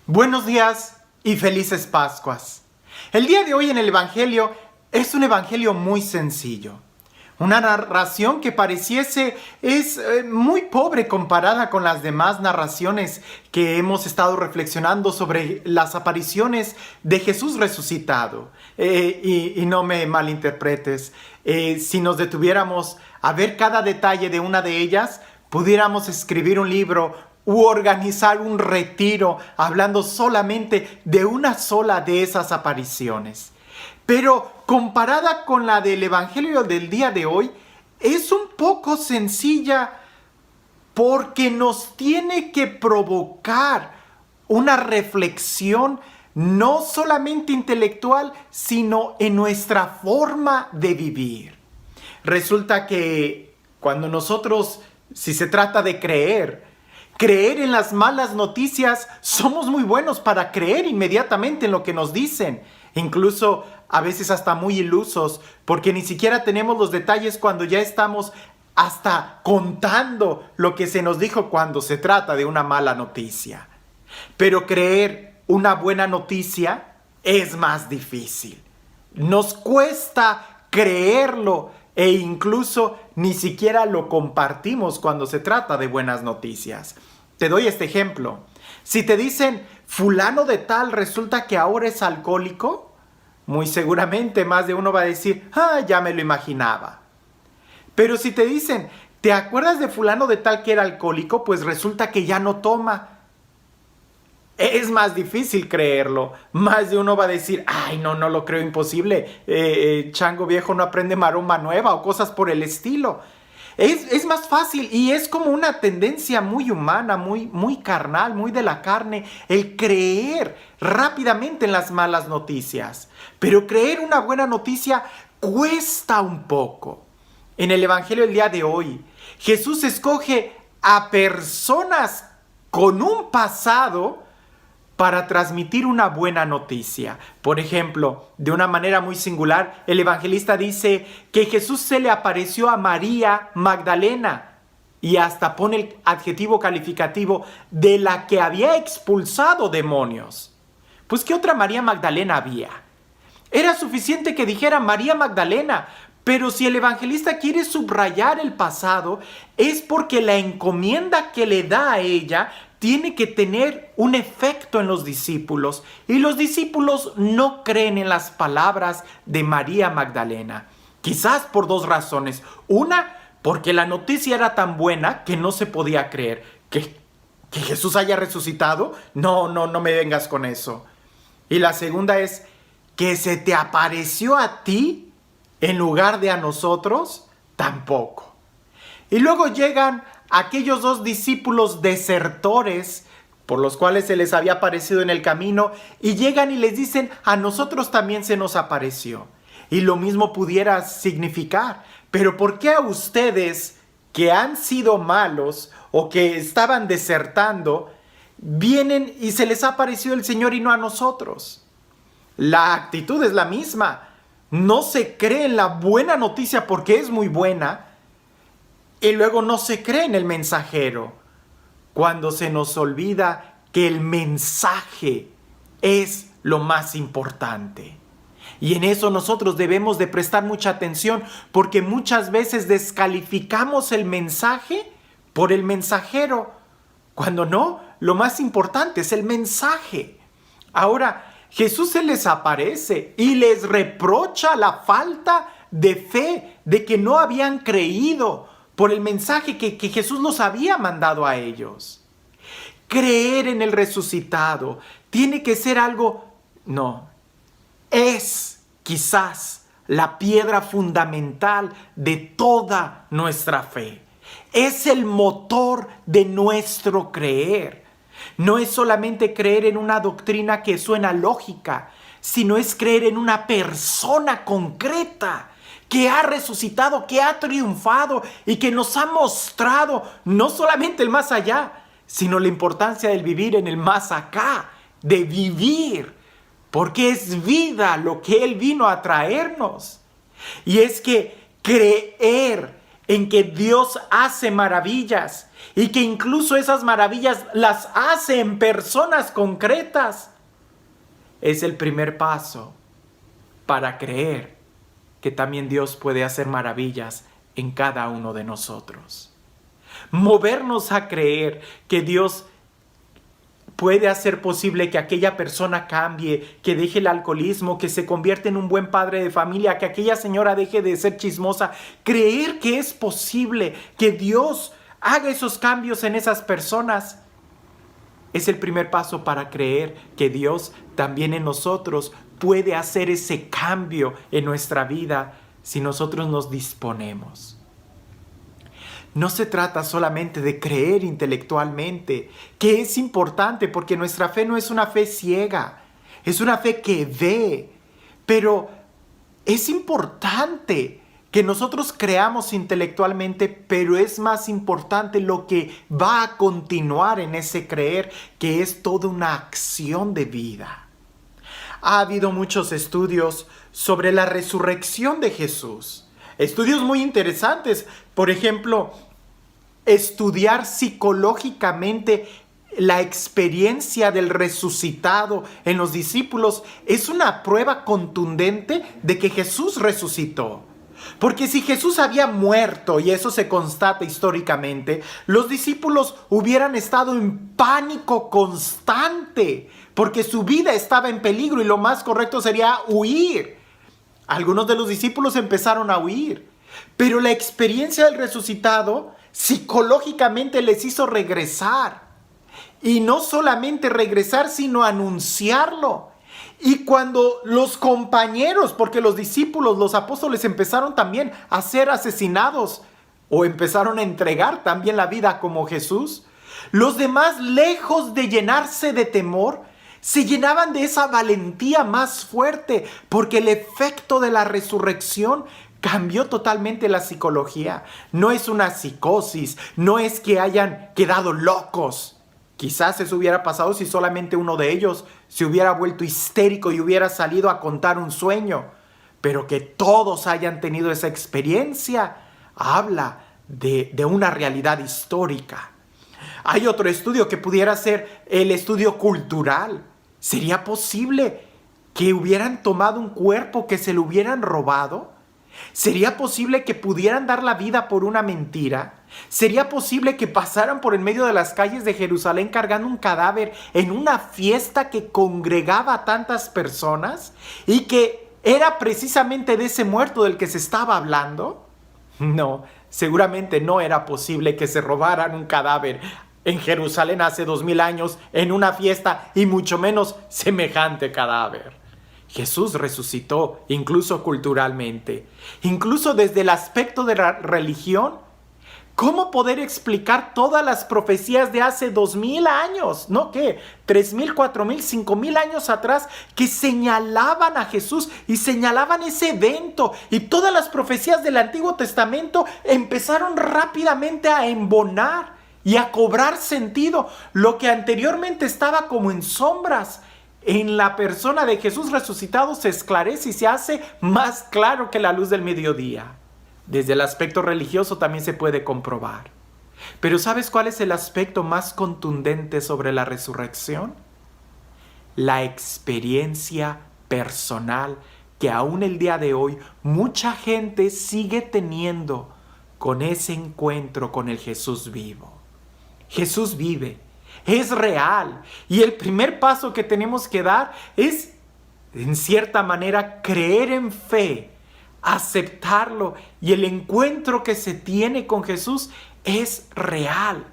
Buenos días y felices Pascuas. El día de hoy en el Evangelio es un Evangelio muy sencillo. Una narración que pareciese es muy pobre comparada con las demás narraciones que hemos estado reflexionando sobre las apariciones de Jesús resucitado. Y no me malinterpretes, si nos detuviéramos a ver cada detalle de una de ellas, pudiéramos escribir un libro u organizar un retiro hablando solamente de una sola de esas apariciones. Pero comparada con la del Evangelio del día de hoy, es un poco sencilla porque nos tiene que provocar una reflexión no solamente intelectual, sino en nuestra forma de vivir. Resulta que cuando nosotros, si se trata de creer en las malas noticias, somos muy buenos para creer inmediatamente en lo que nos dicen. Incluso a veces hasta muy ilusos, porque ni siquiera tenemos los detalles cuando ya estamos hasta contando lo que se nos dijo cuando se trata de una mala noticia. Pero creer una buena noticia es más difícil. Nos cuesta creerlo e incluso ni siquiera lo compartimos cuando se trata de buenas noticias. Te doy este ejemplo. Si te dicen, fulano de tal resulta que ahora es alcohólico, muy seguramente más de uno va a decir, ya me lo imaginaba. Pero si te dicen, ¿te acuerdas de fulano de tal que era alcohólico? Pues resulta que ya no toma. Es más difícil creerlo. Más de uno va a decir, no lo creo, imposible. Chango viejo no aprende maroma nueva o cosas por el estilo. Es más fácil y es como una tendencia muy humana, muy carnal, muy de la carne, el creer rápidamente en las malas noticias. Pero creer una buena noticia cuesta un poco. En el Evangelio del día de hoy, Jesús escoge a personas con un pasado para transmitir una buena noticia. Por ejemplo, de una manera muy singular, el evangelista dice que Jesús se le apareció a María Magdalena y hasta pone el adjetivo calificativo de la que había expulsado demonios. Pues, ¿qué otra María Magdalena había? Era suficiente que dijera María Magdalena, pero si el evangelista quiere subrayar el pasado, es porque la encomienda que le da a ella tiene que tener un efecto en los discípulos. Y los discípulos no creen en las palabras de María Magdalena. Quizás por dos razones. Una, porque la noticia era tan buena que no se podía creer. ¿Que Jesús haya resucitado? No me vengas con eso. Y la segunda es que se te apareció a ti en lugar de a nosotros, tampoco. Y luego llegan aquellos dos discípulos desertores por los cuales se les había aparecido en el camino y llegan y les dicen, a nosotros también se nos apareció. Y lo mismo pudiera significar, pero ¿por qué a ustedes que han sido malos o que estaban desertando, vienen y se les ha aparecido el Señor y no a nosotros? La actitud es la misma. No se cree en la buena noticia porque es muy buena y luego no se cree en el mensajero cuando se nos olvida que el mensaje es lo más importante. Y en eso nosotros debemos de prestar mucha atención porque muchas veces descalificamos el mensaje por el mensajero, cuando no, lo más importante es el mensaje. Ahora, Jesús se les aparece y les reprocha la falta de fe, de que no habían creído por el mensaje que Jesús los había mandado a ellos. Creer en el resucitado tiene que ser algo, es quizás la piedra fundamental de toda nuestra fe. Es el motor de nuestro creer. No es solamente creer en una doctrina que suena lógica, sino es creer en una persona concreta que ha resucitado, que ha triunfado y que nos ha mostrado no solamente el más allá, sino la importancia del vivir en el más acá, de vivir, porque es vida lo que Él vino a traernos. Y es que creer en que Dios hace maravillas y que incluso esas maravillas las hace en personas concretas, es el primer paso para creer que también Dios puede hacer maravillas en cada uno de nosotros. Movernos a creer que Dios puede hacer posible que aquella persona cambie, que deje el alcoholismo, que se convierta en un buen padre de familia, que aquella señora deje de ser chismosa. Creer que es posible que Dios haga esos cambios en esas personas es el primer paso para creer que Dios también en nosotros puede hacer ese cambio en nuestra vida si nosotros nos disponemos. No se trata solamente de creer intelectualmente, que es importante porque nuestra fe no es una fe ciega, es una fe que ve, pero es importante que nosotros creamos intelectualmente, pero es más importante lo que va a continuar en ese creer, que es toda una acción de vida. Ha habido muchos estudios sobre la resurrección de Jesús. Estudios muy interesantes. Por ejemplo, estudiar psicológicamente la experiencia del resucitado en los discípulos es una prueba contundente de que Jesús resucitó. Porque si Jesús había muerto, y eso se constata históricamente, los discípulos hubieran estado en pánico constante, porque su vida estaba en peligro y lo más correcto sería huir. Algunos de los discípulos empezaron a huir, pero la experiencia del resucitado psicológicamente les hizo regresar. Y no solamente regresar, sino anunciarlo. Y cuando los compañeros, porque los discípulos, los apóstoles empezaron también a ser asesinados o empezaron a entregar también la vida como Jesús, los demás, lejos de llenarse de temor, se llenaban de esa valentía más fuerte, porque el efecto de la resurrección cambió totalmente la psicología. No es una psicosis, no es que hayan quedado locos. Quizás eso hubiera pasado si solamente uno de ellos se hubiera vuelto histérico y hubiera salido a contar un sueño. Pero que todos hayan tenido esa experiencia habla de una realidad histórica. Hay otro estudio que pudiera ser el estudio cultural. ¿Sería posible que hubieran tomado un cuerpo que se lo hubieran robado? ¿Sería posible que pudieran dar la vida por una mentira? ¿Sería posible que pasaran por en medio de las calles de Jerusalén cargando un cadáver en una fiesta que congregaba a tantas personas y que era precisamente de ese muerto del que se estaba hablando? No, seguramente no era posible que se robaran un cadáver en Jerusalén hace 2000 años en una fiesta y mucho menos semejante cadáver. Jesús resucitó incluso culturalmente, incluso desde el aspecto de la religión. ¿Cómo poder explicar todas las profecías de hace 2000 años? ¿No qué? 3000, 4000, 5000 años atrás que señalaban a Jesús y señalaban ese evento. Y todas las profecías del Antiguo Testamento empezaron rápidamente a embonar y a cobrar sentido. Lo que anteriormente estaba como en sombras, en la persona de Jesús resucitado se esclarece y se hace más claro que la luz del mediodía. Desde el aspecto religioso también se puede comprobar. Pero ¿sabes cuál es el aspecto más contundente sobre la resurrección? La experiencia personal que aún el día de hoy mucha gente sigue teniendo con ese encuentro con el Jesús vivo. Jesús vive. Es real. Y el primer paso que tenemos que dar es, en cierta manera, creer en fe, aceptarlo. Y el encuentro que se tiene con Jesús es real.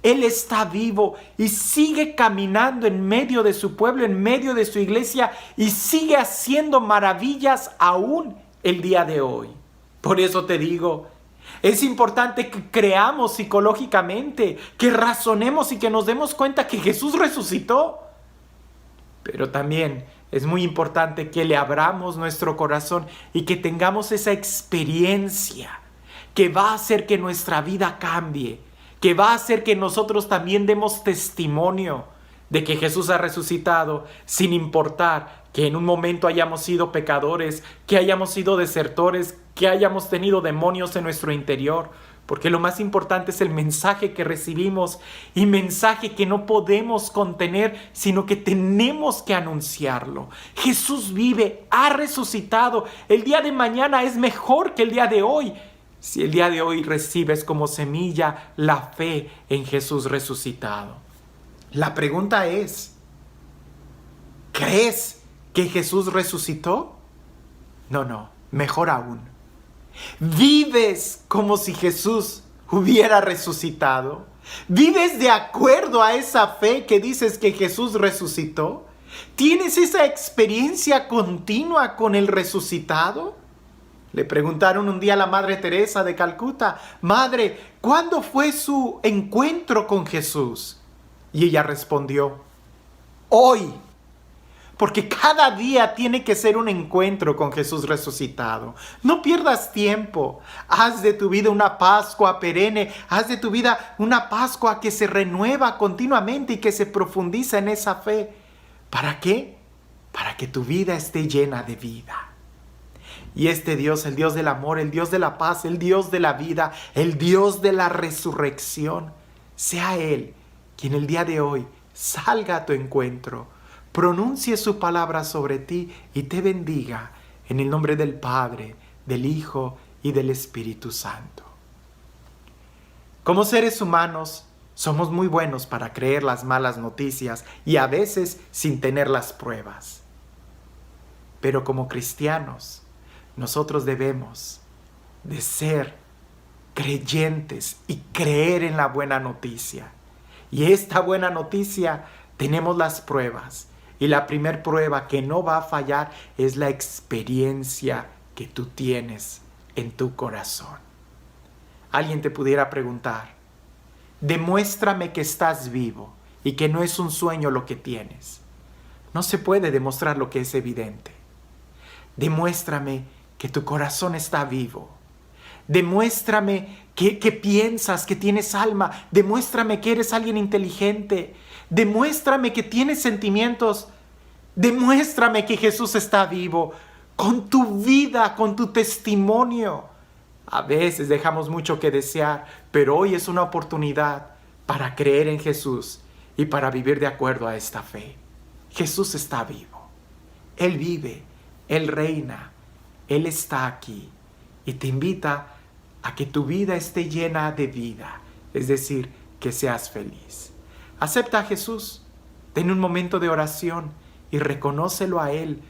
Él está vivo y sigue caminando en medio de su pueblo, en medio de su iglesia, y sigue haciendo maravillas aún el día de hoy. Por eso te digo, es importante que creamos psicológicamente, que razonemos y que nos demos cuenta que Jesús resucitó. Pero también es muy importante que le abramos nuestro corazón y que tengamos esa experiencia que va a hacer que nuestra vida cambie, que va a hacer que nosotros también demos testimonio de que Jesús ha resucitado, sin importar que en un momento hayamos sido pecadores, que hayamos sido desertores, que hayamos tenido demonios en nuestro interior, porque lo más importante es el mensaje que recibimos y mensaje que no podemos contener, sino que tenemos que anunciarlo. Jesús vive, ha resucitado. El día de mañana es mejor que el día de hoy. Si el día de hoy recibes como semilla la fe en Jesús resucitado. La pregunta es, ¿crees que Jesús resucitó? No, mejor aún. ¿Vives como si Jesús hubiera resucitado? ¿Vives de acuerdo a esa fe que dices que Jesús resucitó? ¿Tienes esa experiencia continua con el resucitado? Le preguntaron un día a la Madre Teresa de Calcuta: Madre, ¿cuándo fue su encuentro con Jesús? Y ella respondió: hoy. Porque cada día tiene que ser un encuentro con Jesús resucitado. No pierdas tiempo. Haz de tu vida una Pascua perenne. Haz de tu vida una Pascua que se renueva continuamente y que se profundiza en esa fe. ¿Para qué? Para que tu vida esté llena de vida. Y este Dios, el Dios del amor, el Dios de la paz, el Dios de la vida, el Dios de la resurrección, sea Él quien el día de hoy salga a tu encuentro, pronuncie su palabra sobre ti y te bendiga en el nombre del Padre, del Hijo y del Espíritu Santo. Como seres humanos, somos muy buenos para creer las malas noticias y a veces sin tener las pruebas. Pero como cristianos, nosotros debemos de ser creyentes y creer en la buena noticia. Y esta buena noticia, tenemos las pruebas. Y la primer prueba que no va a fallar es la experiencia que tú tienes en tu corazón. Alguien te pudiera preguntar: demuéstrame que estás vivo y que no es un sueño lo que tienes. No se puede demostrar lo que es evidente. Demuéstrame que tu corazón está vivo. Demuéstrame que piensas, que tienes alma. Demuéstrame que eres alguien inteligente. Demuéstrame que tienes sentimientos. Demuéstrame que Jesús está vivo. Con tu vida, con tu testimonio. A veces dejamos mucho que desear, pero hoy es una oportunidad para creer en Jesús y para vivir de acuerdo a esta fe. Jesús está vivo. Él vive. Él reina. Él está aquí. Y te invita a que tu vida esté llena de vida. Es decir, que seas feliz. Acepta a Jesús. Ten un momento de oración y reconócelo a Él.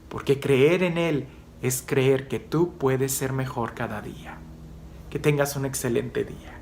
Porque creer en Él es creer que tú puedes ser mejor cada día. Que tengas un excelente día.